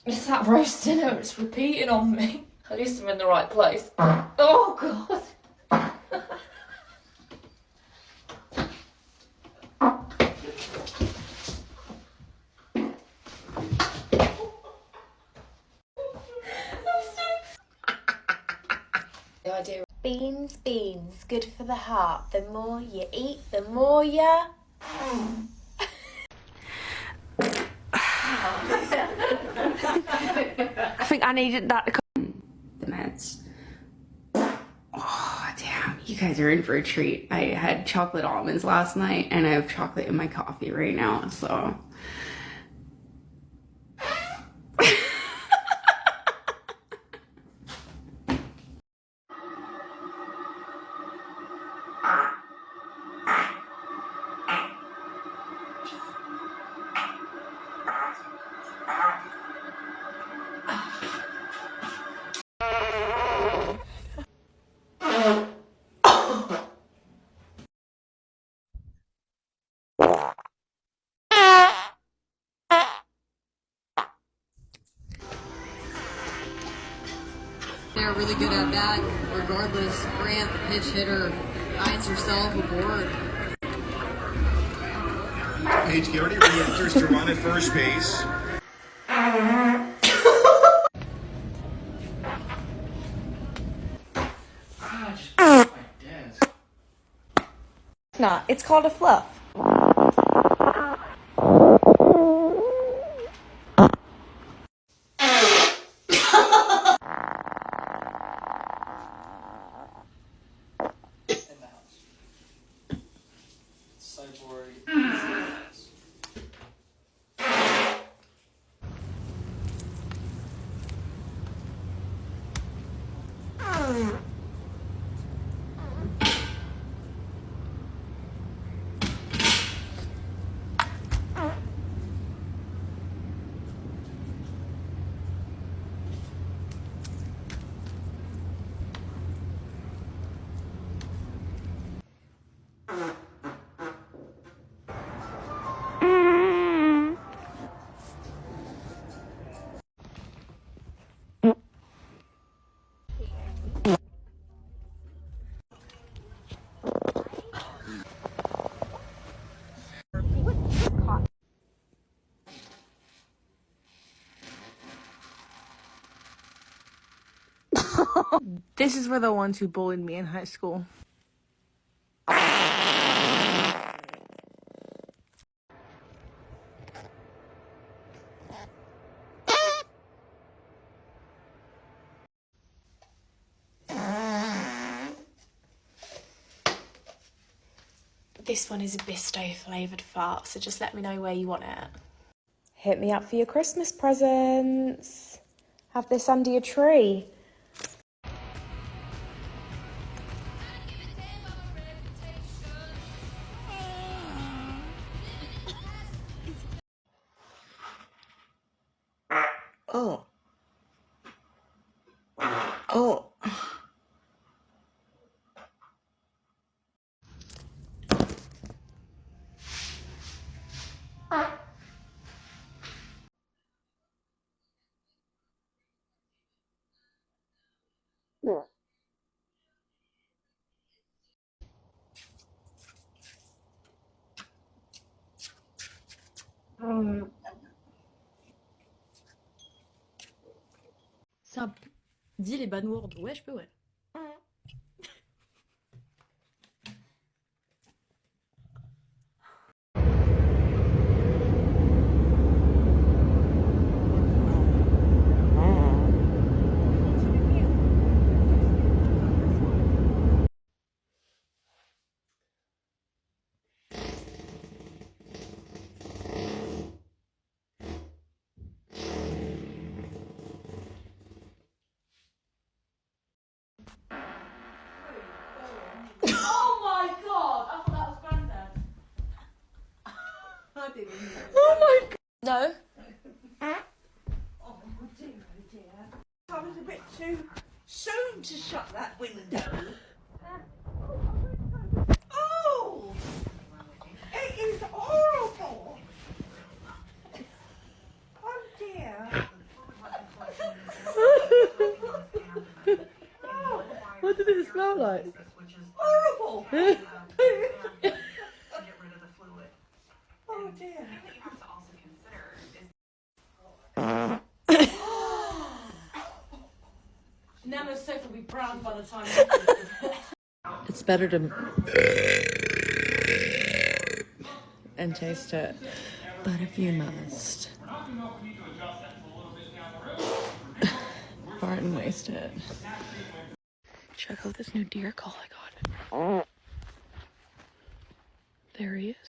It's that roast dinner, it's repeating on me. At least I'm in the right place. Oh god. The idea. Beans, beans, good for the heart. The more you eat, the more you... I think I needed that to come. The meds. Oh, damn. You guys are in for a treat. I had chocolate almonds last night, and I have chocolate in my coffee right now, so... They're really good at bat, regardless. Grant, the pitch hitter, finds herself aboard. Paige Garrity re-enters to run at first base. It's not. It's called a fluff. This is for the ones who bullied me in high school. This one is a Bisto flavoured fart, so just let me know where you want it. Hit me up for your Christmas presents. Have this under your tree. Oh. Oh. Ça, dis les bad words. Ouais, je peux, ouais. No. Oh dear. I was a bit too soon to shut that window. Oh! It is horrible! I smell like? Horrible. to get rid of the fluid. Oh dear. The thing that you have to also consider is Nana's sofa will be brown by the time. It's better to and taste it. But if you must, fart and waste it. Check out this new deer call I got. There he is.